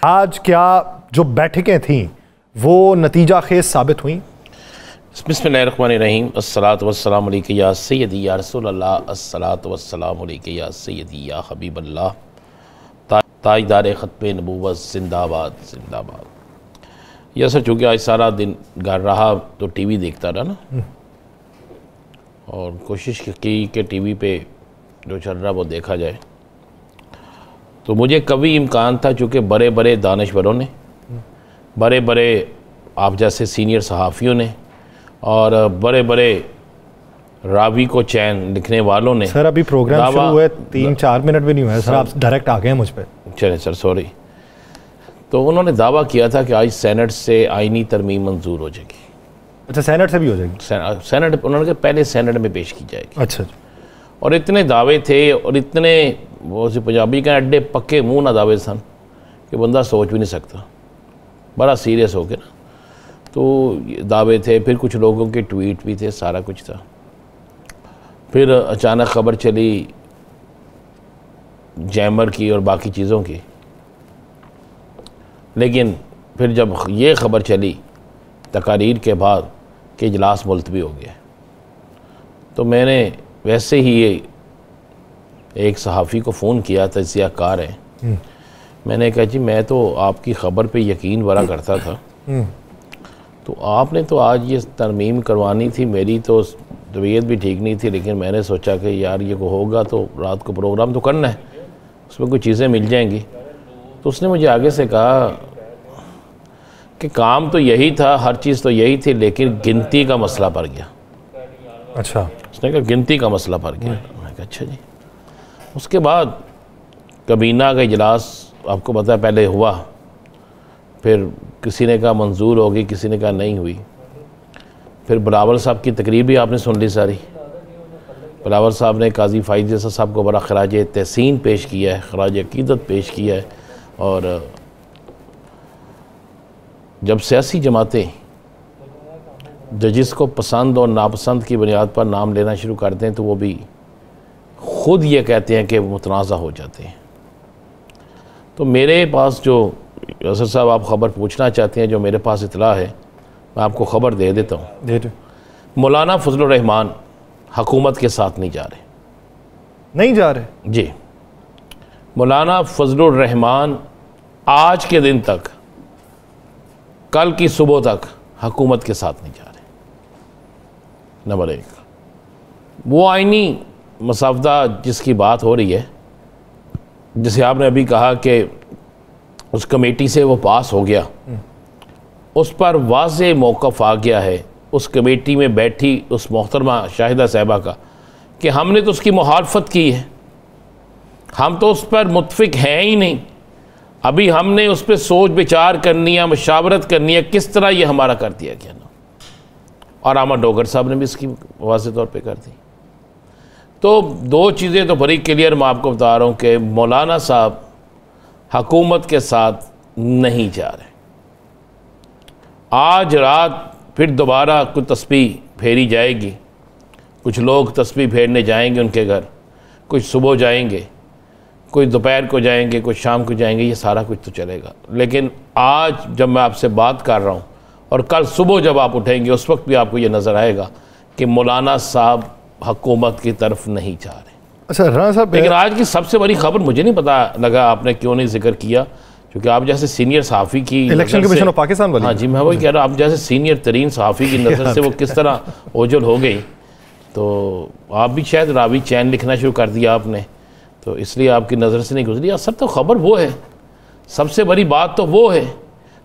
आज क्या जो बैठकें थीं वो नतीजा खेज साबित हुई? बिस्मिल्लाहिर्रहमानिर्रहीम, अस्सलातु वस्सलामु अलैका या सय्यदी या रसूल अल्लाह, अस्सलातु वस्सलामु अलैका या सय्यदी या हबीब अल्लाह, ताजदार ख़त्मे नबूवत जिंदाबाद जिंदाबाद। यह सर चूँकि आज सारा दिन घर रहा तो टीवी देखता रहा ना, और कोशिश की कि टीवी पे जो चल रहा वो देखा जाए। तो मुझे कभी इम्कान था, चूँकि बड़े बड़े दानिशवरों ने, बड़े बड़े आप जैसे सीनियर सहाफ़ियों ने और बड़े बड़े रावी को चैन लिखने वालों ने। सर अभी प्रोग्राम शुरू हुए 3-4 मिनट भी नहीं हुए सर, आप डायरेक्ट आ गए हैं मुझ पे। चले सर सॉरी। तो उन्होंने दावा किया था कि आज सेनेट से आईनी तरमीम मंजूर हो जाएगी। अच्छा, सेनेट से भी हो जाएगी? सेनेट, उन्होंने कहा पहले सेनेट में पेश की जाएगी। अच्छा। और इतने दावे थे और इतने वो से पंजाबी के अड्डे पक्के मुंह ना दावे सन कि बंदा सोच भी नहीं सकता, बड़ा सीरियस हो गया ना। तो दावे थे, फिर कुछ लोगों के ट्वीट भी थे, सारा कुछ था। फिर अचानक ख़बर चली जैमर की और बाकी चीज़ों की, लेकिन फिर जब ये ख़बर चली तकारीर के बाद कि इजलास मुलतवी हो गया, तो मैंने वैसे ही ये एक सहाफ़ी को फ़ोन किया, तजियाकार है। मैंने कहा जी मैं तो आपकी ख़बर पे यकीन बड़ा करता था, तो आपने तो आज ये तरमीम करवानी थी, मेरी तो तबीयत भी ठीक नहीं थी, लेकिन मैंने सोचा कि यार ये को होगा तो रात को प्रोग्राम तो करना है, उसमें कुछ चीज़ें मिल जाएंगी। तो उसने मुझे आगे से कहा कि काम तो यही था, हर चीज़ तो यही थी, लेकिन गिनती का मसला पड़ गया। अच्छा। उसने कहा गिनती का मसला पड़ गया। मैंने कहा अच्छा जी। उसके बाद कबीना का इजलास आपको पता है पहले हुआ, फिर किसी ने कहा मंजूर होगी, किसी ने कहा नहीं हुई। फिर बिलावल साहब की तकरीर भी आपने सुन ली सारी। बिलावल साहब ने काजी फ़ाइज़ जैसा साहब को बड़ा खराज तहसीन पेश किया है, खराज अकीदत पेश किया है। और जब सियासी जमातें जजिस को पसंद और नापसंद की बुनियाद पर नाम लेना शुरू करते हैं तो वो भी ख़ुद ये कहते हैं कि मुतनाज़ा हो जाते हैं। तो मेरे पास जो असर साहब आप ख़बर पूछना चाहते हैं, जो मेरे पास इतला है मैं आपको ख़बर दे देता हूँ। दे दो। मौलाना फजलुर रहमान हुकूमत के साथ नहीं जा रहे। नहीं जा रहे जी। मौलाना फजलुर रहमान आज के दिन तक, कल की सुबह तक हुकूमत के साथ नहीं जा रहे। नंबर 1, वो आईनी मसवदा जिसकी बात हो रही है, जिसे आपने अभी कहा कि उस कमेटी से वो पास हो गया, उस पर वाज़े मौक़िफ़ आ गया है उस कमेटी में बैठी उस मोहतरमा शाहिदा साहिबा का कि हमने तो उसकी मुखालफत की है, हम तो उस पर मुत्फिक हैं ही नहीं, अभी हमने उस पर सोच विचार करनी है, मशावरत करनी है, किस तरह ये हमारा कर दिया गया ना। और अहमद डोगर साहब ने भी इसकी वाज़े तौर पे कर दी। तो दो चीज़ें तो बड़ी क्लियर मैं आपको बता रहा हूँ कि मौलाना साहब हुकूमत के साथ नहीं जा रहे। आज रात फिर दोबारा कुछ तस्बीह फेरी जाएगी, कुछ लोग तस्बीह फेरने जाएंगे उनके घर, कुछ सुबह जाएंगे, कुछ दोपहर को जाएंगे, कुछ शाम को जाएंगे, ये सारा कुछ तो चलेगा। लेकिन आज जब मैं आपसे बात कर रहा हूँ और कल सुबह जब आप उठेंगे उस वक्त भी आपको ये नज़र आएगा कि मौलाना साहब हुकूमत की तरफ नहीं जा रहे। अच्छा राना साहब, लेकिन आज की सबसे बड़ी खबर मुझे नहीं पता लगा आपने क्यों नहीं जिक्र किया, क्योंकि आप जैसे सीनियर सहाफ़ी की इलेक्शन कमीशन ऑफ पाकिस्तान वाली। हाँ जी, मैं वही कह रहा हूँ, आप जैसे सीनियर तरीन सहाफ़ी की नज़र से वो किस तरह ओझल हो गई, तो आप भी शायद रावी चैन लिखना शुरू कर दिया आपने, तो इसलिए आपकी नज़र से नहीं गुजरी। असर तो ख़बर वो है, सबसे बड़ी बात तो वो है,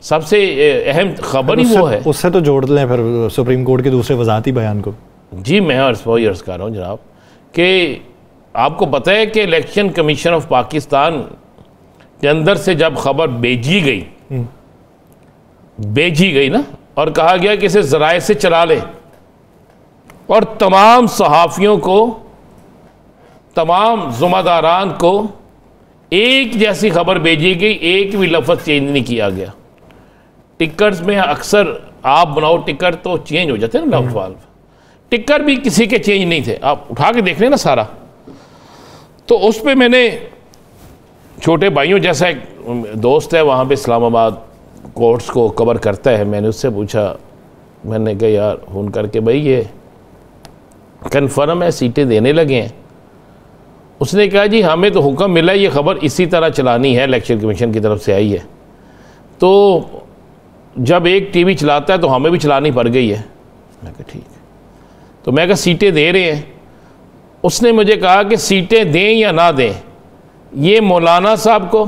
सबसे अहम खबर ही वो है। उससे तो जोड़ लें फिर सुप्रीम कोर्ट के दूसरे वज़ाहती बयान को। जी, मैं वही अर्ज़ कर रहा हूँ जनाब कि आपको पता है कि इलेक्शन कमीशन ऑफ पाकिस्तान के अंदर से जब खबर भेजी गई ना, और कहा गया कि इसे ज़राए से चला ले, और तमाम सहाफ़ियों को, तमाम ज़िम्मेदारान को एक जैसी खबर भेजी गई, एक भी लफ्ज़ चेंज नहीं किया गया। टिकट्स में अक्सर आप बनाओ टिकट तो चेंज हो जाते हैं ना, लफ्ज़ वाल्व, टिकट भी किसी के चेंज नहीं थे, आप उठा के देख लें ना सारा। तो उस पर मैंने छोटे भाइयों जैसा एक दोस्त है वहाँ पे इस्लामाबाद कोर्ट्स को कवर करता है, मैंने उससे पूछा, मैंने कहा यार फ़ोन करके भाई ये कन्फर्म है सीटें देने लगे हैं? उसने कहा जी हमें तो हुक्म मिला, ये खबर इसी तरह चलानी है, इलेक्शन कमीशन की तरफ से आई है, तो जब एक टीवी चलाता है तो हमें भी चलानी पड़ गई है। मैं कहा ठीक है, तो मैं कहा सीटें दे रहे हैं? उसने मुझे कहा कि सीटें दें या ना दें ये मौलाना साहब को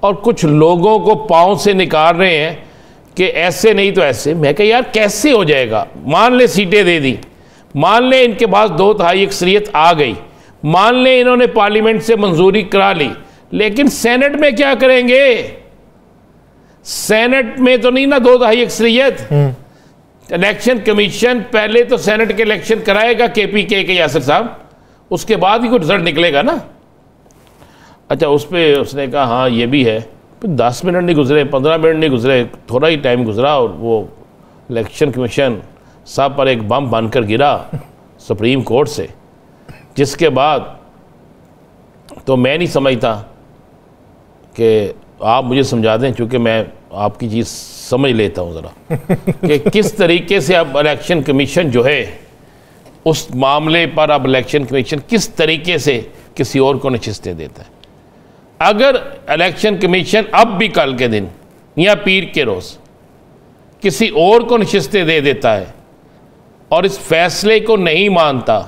और कुछ लोगों को पाँव से निकाल रहे हैं कि ऐसे नहीं तो ऐसे। मैं कहा यार कैसे हो जाएगा? मान ले सीटें दे दी, मान ले इनके पास 2/3 अक्सरियत आ गई, मान ले इन्होंने पार्लियामेंट से मंजूरी करा ली, लेकिन सेनेट में क्या करेंगे? सेनेट में तो नहीं ना 2/3 अक्सरियत। इलेक्शन कमीशन पहले तो सेनेट के इलेक्शन कराएगा KPK के यासिर साहब, उसके बाद ही कोई रिजल्ट निकलेगा ना। अच्छा, उस पर उसने कहा हाँ ये भी है। फिर 10 मिनट नहीं गुजरे, 15 मिनट नहीं गुजरे, थोड़ा ही टाइम गुजरा और वो इलेक्शन कमीशन साहब पर एक बम बनकर गिरा सुप्रीम कोर्ट से, जिसके बाद तो मैं नहीं समझता कि आप मुझे समझा दें, क्योंकि मैं आपकी चीज़ समझ लेता हूँ ज़रा कि किस तरीके से अब इलेक्शन कमीशन जो है उस मामले पर अब इलेक्शन कमीशन किस तरीके से किसी और को नशिस्तें देता है। अगर इलेक्शन कमीशन अब भी कल के दिन या पीर के रोज़ किसी और को नशिस्तें दे देता है और इस फैसले को नहीं मानता,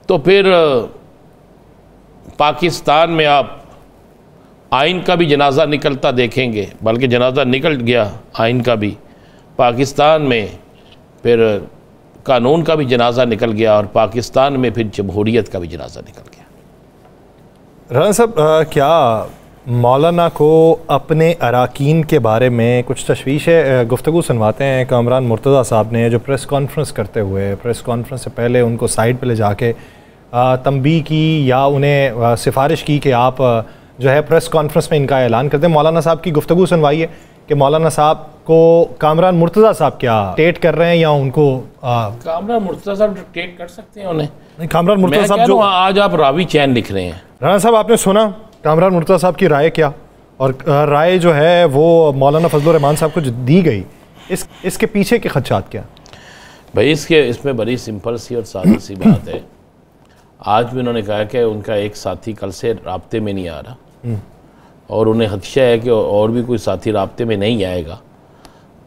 तो फिर पाकिस्तान में आप आइन का भी जनाजा निकलता देखेंगे, बल्कि जनाजा निकल गया आइन का भी पाकिस्तान में, फिर कानून का भी जनाजा निकल गया और पाकिस्तान में फिर जमहूरियत का भी जनाजा निकल गया। राना साहब, क्या मौलाना को अपने अराकीन के बारे में कुछ तशवीश है? गुफ्तगू सुनवाते हैं कामरान मुर्तज़ा साहब ने, जो प्रेस कॉन्फ्रेंस करते हुए, प्रेस कॉन्फ्रेंस से पहले उनको साइड पे ले जाके तंबीह की या उन्हें सिफारिश की कि आप जो है प्रेस कॉन्फ्रेंस में इनका ऐलान कर दें। मौलाना साहब की गुफ्तगू सुनवाई है कि मौलाना साहब को कामरान मुर्तज़ा साहब क्या टेट कर रहे हैं या उनको कामरान मुर्तज़ा साहब टेट कर सकते हैं उन्हें? नहीं, कामरान मुर्तज़ा साहब जो आज आप रावी चैन लिख रहे हैं। राना साहब, आपने सुना कामरान मुर्तज़ा साहब की राय क्या, और राय जो है वो मौलाना फजलुर रहमान साहब को जो दी गई, इसके पीछे के खदशात क्या? भाई इसमें बड़ी सिंपल सी और सादी सी बात है। आज भी उन्होंने कहा कि उनका एक साथी कल से राब्ते में नहीं आ रहा और उन्हें खदशा है कि और भी कोई साथी राब्ते में नहीं आएगा।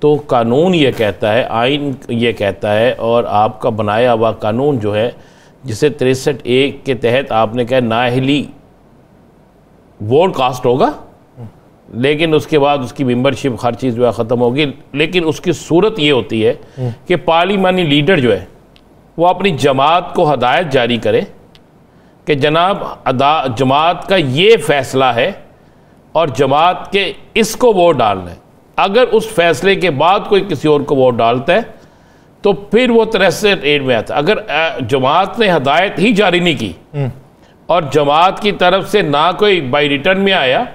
तो कानून ये कहता है, आइन ये कहता है, और आपका बनाया हुआ कानून जो है जिसे 63A के तहत आपने कहा नाअहली वोट कास्ट होगा, लेकिन उसके बाद उसकी मेंबरशिप हर चीज़ जो है ख़त्म होगी। लेकिन उसकी सूरत ये होती है कि पार्लिमानी लीडर जो है वो अपनी जमात को हदायत जारी करे कि जनाब जमात का ये फ़ैसला है और जमात के इसको वोट डालना है। अगर उस फैसले के बाद कोई किसी और को वोट डालता है तो फिर वो 63A में आता है। अगर जमात ने हदायत ही जारी नहीं की और जमात की तरफ से ना कोई बाई रिटर्न में आया,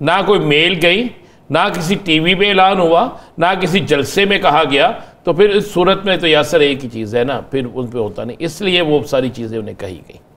ना कोई मेल गई, ना किसी टीवी पे ऐलान हुआ, ना किसी जलसे में कहा गया, तो फिर इस सूरत में तो यासर एक ही चीज़ है ना, फिर उन पे होता नहीं। इसलिए वो सारी चीज़ें उन्हें कही गई।